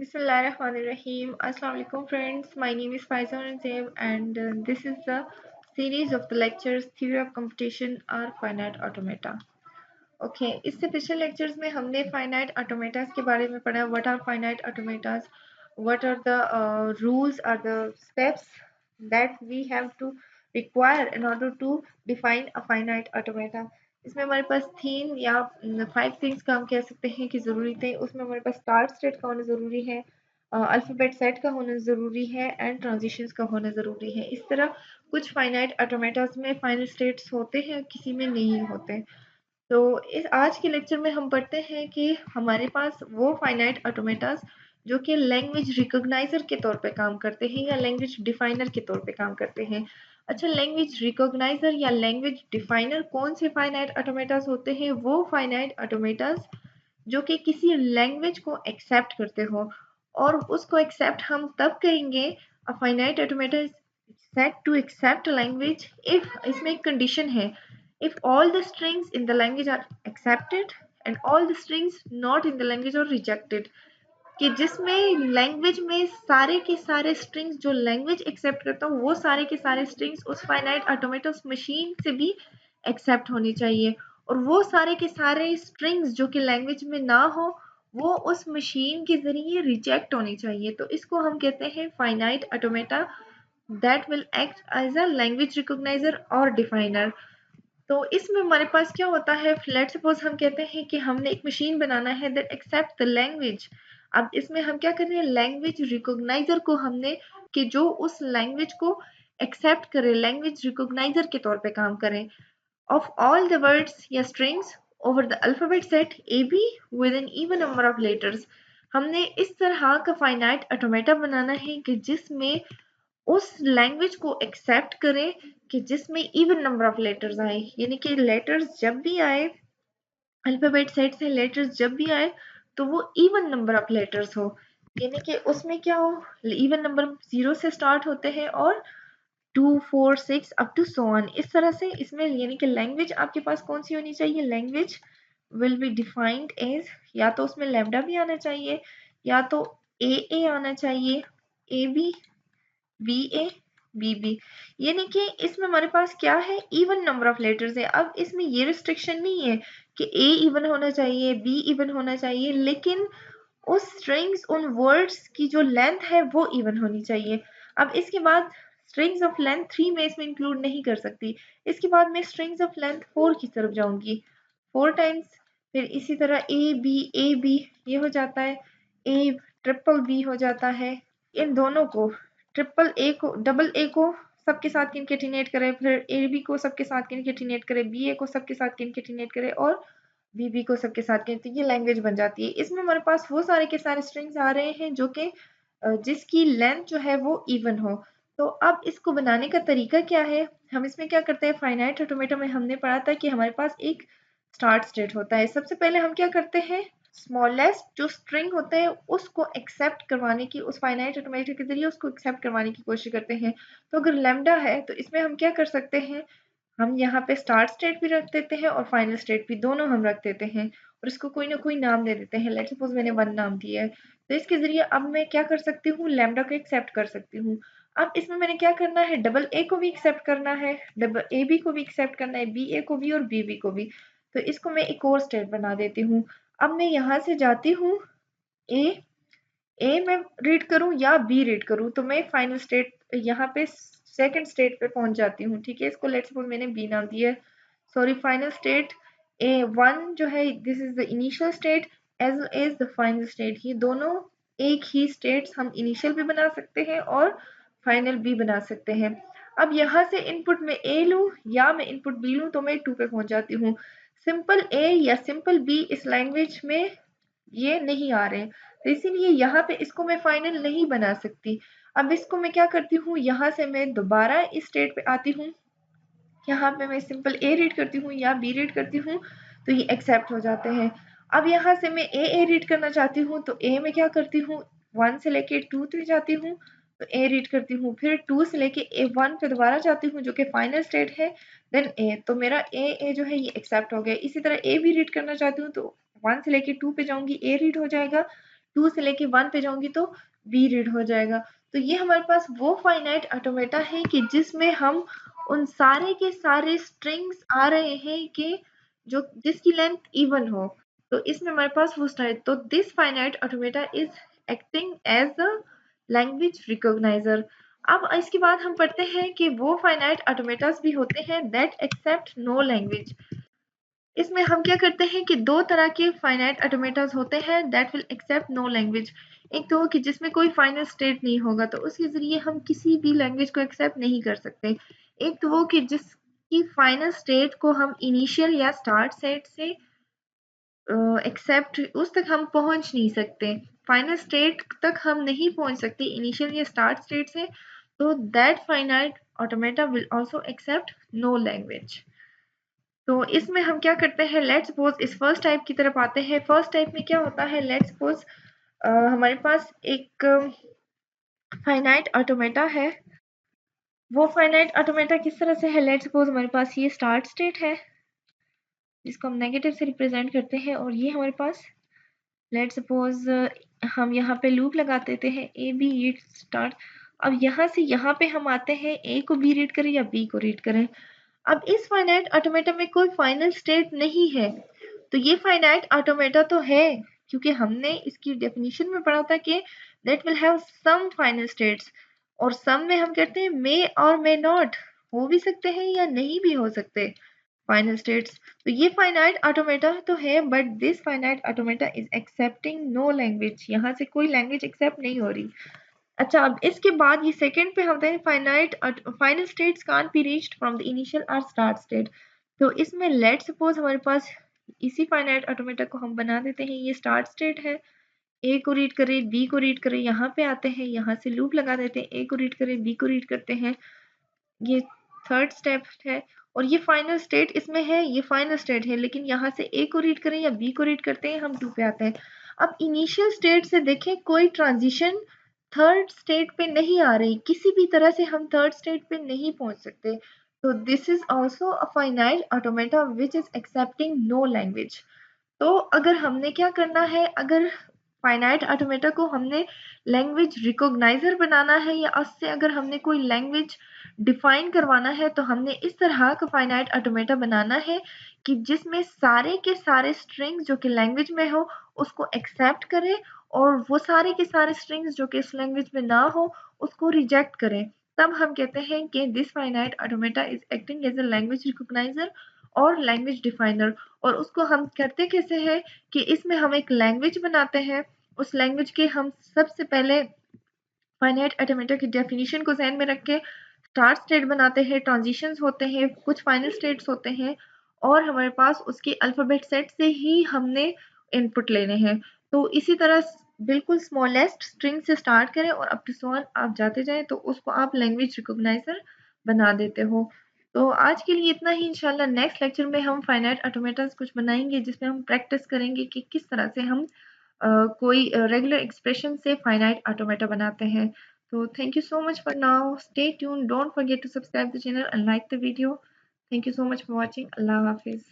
Bismillahirrahmanirrahim. Assalamu alaikum friends. My name is Faiza Zev and this is the series of the lectures Theory of Computation or Finite Automata. Okay, इससे पिछले lectures में हमने finite automatas के बारे में पढ़ा. What are finite automatas? What are the rules or the steps that we have to require in order to define a finite automata? इसमें हमारे पास थीम या 5 थिंग्स का हम कह सकते हैं कि ज़रूरी थे. उसमें हमारे पास स्टार्ट स्टेट का होना ज़रूरी है, अल्फ़ाबेट सेट का होना ज़रूरी है एंड ट्रांजिशंस का होना ज़रूरी है. इस तरह कुछ फाइनाइट ऑटोमेटास में फाइनल स्टेट्स होते हैं, किसी में नहीं होते. तो इस आज के लेक्चर में हम पढ़ते हैं कि हमारे पास वो फाइनाइट ऑटोमेटास जो कि लैंग्वेज रिकॉग्नाइजर के तौर पे काम करते हैं या लैंग्वेज डिफाइनर के तौर पे काम करते हैं. अच्छा, लैंग्वेज रिकॉग्नाइजर या लैंग्वेज डिफाइनर कौन से फाइनाइट ऑटोमेटास होते हैं? वो फाइनाइट ऑटोमेटास जो कि किसी लैंग्वेज को एक्सेप्ट करते हो, और उसको एक्सेप्ट हम तब करेंगे. A finite automata is set to accept language if, इसमें एक कंडीशन है, if all the strings in the language are accepted and all the strings not in the language are rejected. कि जिसमें लैंग्वेज में सारे के सारे स्ट्रिंग्स जो लैंग्वेज एक्सेप्ट करता हूँ वो सारे के सारे स्ट्रिंग्स उस फाइनाइट ऑटोमेटा मशीन से भी एक्सेप्ट होनी चाहिए, और वो सारे के सारे स्ट्रिंग्स जो कि लैंग्वेज में ना हो वो उस मशीन के जरिए रिजेक्ट होनी चाहिए. तो इसको हम कहते हैं finite automata that will act as a language recognizer और डिफाइनर. तो इसमें हमारे पास क्या होता है, लेट्स सपोज हम कहते हैं कि हमने एक मशीन बनाना है दैट एक्सेप्ट द लैंग्वेज. अब इसमें हम क्या कर रहे हैं, लैंग्वेज रिकॉग्नाइजर को हमने कि जो उस लैंग्वेज को एक्सेप्ट करे, लैंग्वेज रिकॉग्नाइजर के तौर पे काम करें of all the words या strings over the alphabet set AB with an even number of letters. हमने इस तरह का फाइनाइट ऑटोमेटा बनाना है कि जिसमें उस लैंग्वेज को एक्सेप्ट करें कि जिसमें इवन नंबर ऑफ लेटर्स आए, यानी कि लेटर्स जब भी आए, अल्फाबेट सेट से लेटर्स जब भी आए तो वो इवन नंबर ऑफ लेटर्स हो, यानी कि उसमें क्या हो, इवन नंबर 0 से स्टार्ट होते हैं और 2 4 6 अप टू सो ऑन. इस तरह से इसमें यानी कि लैंग्वेज आपके पास कौन सी होनी चाहिए, language will be defined as, या तो उसमें लैम्डा भी आना चाहिए या तो ए आना चाहिए, A B B A B B, यानी कि इसमें हमारे पास क्या है, इवन नंबर ऑफ लेटर्स है. अब इसमें ये रिस्ट्रिक्शन नहीं है कि ए इवन होना चाहिए, बी इवन होना चाहिए, लेकिन उस स्ट्रिंग्स उन वर्ड्स की जो लेंथ है वो इवन होनी चाहिए. अब इसके बाद स्ट्रिंग्स ऑफ लेंथ 3 में इसमें इंक्लूड नहीं कर सकती. इसके बाद मैं स्ट्रिंग्स ऑफ लेंथ 4 की तरफ जाऊंगी, 4 टाइम्स. फिर इसी तरह ए बी ये हो जाता है, ए ट्रिपल बी हो जाता है. इन दोनों को ट्रिपल ए को डबल ए को सबके साथ किनकेटिनेट करें, फिर ए बी को सबके साथ किनकेटिनेट करें, बी ए को सबके साथ किनकेटिनेट करें और बीबी को सबके साथ कहते हैं, ये लैंग्वेज बन जाती है. इसमें हमारे पास वो सारे के सारे स्ट्रिंग्स आ रहे हैं जो कि जिसकी लेंथ जो है वो इवन हो. तो अब इसको बनाने का तरीका क्या है, हम इसमें क्या करते हैं, फाइनाइट ऑटोमेटा में हमने पढ़ा था कि हमारे पास एक स्टार्ट स्टेट होता है. सबसे पहले हम क्या करते हैं, स्मॉलेस्ट जो स्ट्रिंग होते हैं उसको एक्सेप्ट करवाने की, उस फाइनाइट ऑटोमेटा के जरिए उसको एक्सेप्ट करवाने की कोशिश करते हैं. तो अगर लैम्डा है तो इसमें हम क्या कर सकते हैं, हम यहाँ पे स्टार्ट स्टेट भी रख देते हैं और फाइनल स्टेट भी, दोनों हम रख देते हैं और इसको कोई ना कोई नाम दे देते हैं. लेट्स सपोज मैंने 1 नाम दिया है, तो इसके जरिए अब मैं क्या कर सकती हूँ, लैम्डा को एक्सेप्ट कर सकती हूँ. अब इसमें मैंने क्या करना है, डबल ए को भी एक्सेप्ट करना है, डबल ए बी को भी एक्सेप्ट करना है, बी ए को भी और बी बी को भी. तो इसको मैं एक और स्टेट बना देती हूँ. अब मैं यहाँ से जाती हूँ, ए ए मैं रीड करूँ या बी रीड करूँ, तो मैं फाइनल स्टेट यहाँ पे सेकंड स्टेट पे पहुंच जाती हूँ. ठीक है, इसको लेट्स सपोज मैंने बी नाम दिया है. Sorry, final state A one जो है this is the initial state as well as the final state. ये दोनों एक ही स्टेट्स हम इनिशियल भी बना सकते हैं और फाइनल भी बना सकते हैं. अब यहाँ से इनपुट में ए लूँ या मैं इनपुट बी लूँ तो मैं 2 पे पहुंच जाती हूँ. सिंपल ए या सिंपल बी इस लैंग्वेज में ये नहीं आ रहे हैं, तो इसीलिए यहाँ पे इसको मैं फाइनल नहीं बना सकती. अब इसको मैं क्या करती हूँ, यहाँ से मैं दोबारा इस स्टेट पे आती हूँ, यहाँ पे मैं सिंपल ए रीड करती हूँ या बी रीड करती हूँ तो ये एक्सेप्ट हो जाते हैं. अब यहाँ से मैं ए रीड करना चाहती हूँ तो ए में क्या करती हूँ, 1 से लेके 2 तक जाती हूँ तो ए रीड करती हूँ, फिर 2 से लेके ए 1 पे दोबारा जाती हूँ जो कि फाइनल स्टेट है, देन ए. तो मेरा ए जो है ये एक्सेप्ट हो गया. इसी तरह ए भी रीड करना चाहती हूँ तो 1 से लेके 2 पे जाऊंगी, ए रीड हो जाएगा, 2 से लेके 1 पे जाऊंगी तो बी रीड हो जाएगा। तो ये हमारे पास वो फाइनाइट ऑटोमेटा है कि जिसमें हम उन सारे के सारे स्ट्रिंग्स आ रहे हैं कि जो जिसकी लेंथ इवन हो। तो इसमें हमारे पास वो स्टाइल, तो this finite automata is acting as a language recognizer. अब इसके बाद हम पढ़ते हैं कि वो फाइनाइट ऑटोमेटास भी होते हैं दैट एक्सेप्ट नो लैंग्वेज। इसमें हम क्या करते हैं कि दो तरह के फाइनाइट ऑटोमेटास होते हैं that will accept no language. एक तो कि जिसमें कोई फाइनल स्टेट नहीं होगा, तो उसके जरिए हम किसी भी लैंग्वेज को एक्सेप्ट नहीं कर सकते। एक तो वो कि जिसकी फाइनल स्टेट को हम इनिशियल या स्टार्ट सेट से एक्सेप्ट उस तक हम पहुंच नहीं सकते, फाइनल स्टेट तक हम नहीं पहुंच सकते इनिशियल या स्टार्ट स्टेट से। तो that finite automata will also accept no language. तो इसमें हम क्या करते हैं, लेट्स सपोज इस फर्स्ट टाइप की तरफ आते हैं। फर्स्ट टाइप में क्या होता है, लेट्स सपोज हमारे पास एक फाइनाइट ऑटोमेटा है। वो फाइनाइट ऑटोमेटा किस तरह से है, लेट्स सपोज हमारे पास ये स्टार्ट स्टेट है जिसको हम नेगेटिव से रिप्रेजेंट करते हैं, और ये हमारे पास लेट्स सपोज हम यहाँ पे लूप लगा देते हैं ए बी रीड स्टार्ट। अब यहाँ से यहाँ पे हम आते हैं, ए को बी रीड करें या बी को रीड करें। अब इस फाइनाइट ऑटोमेटा में कोई फाइनल स्टेट नहीं है, तो ये फाइनाइट ऑटोमेटा तो है क्योंकि हमने इसकी डेफिनेशन में पढ़ा था कि that will have some final states, और सम में हम कहते हैं मे और मे नॉट, हो भी सकते हैं या नहीं भी हो सकते फाइनल स्टेट्स। तो ये फाइनाइट ऑटोमेटा तो है, but this finite automata is accepting no language, यहाँ से कोई लैंग्वेज एक्सेप्ट नहीं हो रही। अच्छा, अब इसके बाद ये सेकंड पे होते हैं finite final states can't be reached from the initial और स्टार्ट स्टेट। तो इसमें लेट सपोज हमारे पास इसी फाइनाइट ऑटोमेटा को हम बना देते हैं, ये स्टार्ट स्टेट है, ए को रीड करें बी को रीड करें, यहाँ पे आते हैं, यहाँ से लूप लगा देते हैं, ए को रीड करें बी को रीड करते हैं, ये थर्ड स्टेप है। और ये फाइनल स्टेट इसमें है, ये फाइनल स्टेट है, लेकिन यहाँ से ए को रीड करें या बी को रीड करते हैं, हम 2 पे आते हैं। अब इनिशियल स्टेट से देखें कोई ट्रांजिशन थर्ड स्टेट पे नहीं आ रही, किसी भी तरह से हम थर्ड स्टेट पे नहीं पहुंच सकते। तो this is also a finite automata which is accepting no language. तो अगर हमने क्या करना है, अगर फाइनाइट ऑटोमेटा को हमने लैंग्वेज रिकॉग्नाइजर बनाना है या उससे अगर हमने कोई लैंग्वेज डिफाइन करवाना है, तो हमने इस तरह का फाइनाइट ऑटोमेटा बनाना है कि जिसमें सारे के सारे स्ट्रिंग्स जो कि लैंग्वेज में हो उसको एक्सेप्ट करे, और वो सारे के सारे स्ट्रिंग्स जो कि इस लैंग्वेज में ना हो उसको रिजेक्ट करें। तब हम कहते हैं कि this finite automata is acting as a language recognizer और लैंग्वेज डिफाइनर। और उसको हम करते कैसे हैं कि इसमें हम एक लैंग्वेज बनाते हैं, उस लैंग्वेज के हम सबसे पहले फाइनाइट ऑटोमेटा की डेफिनेशन को ध्यान में रख के स्टार्ट स्टेट बनाते हैं, ट्रांजिशंस होते हैं, कुछ फाइनल स्टेट्स होते हैं, और हमारे पास उसके अल्फाबेट सेट से ही हमने इनपुट लेने हैं। तो इसी तरह बिल्कुल स्मॉलेस्ट स्ट्रिंग से स्टार्ट करें और अप टू सो ऑन आप जाते जाएं, तो उसको आप लैंग्वेज रिकॉग्नाइजर बना देते हो। तो आज के लिए इतना ही। इंशाल्लाह नेक्स्ट लेक्चर में हम फाइनाइट ऑटोमेटास कुछ बनाएंगे जिसमें हम प्रैक्टिस करेंगे कि किस तरह से हम कोई रेगुलर एक्सप्रेशन से फाइनाइट ऑटोमेटा बनाते हैं। तो thank you so much for now. Stay tuned. Don't forget to subscribe the channel and like the video. Thank you so much for watching. Allah Hafiz.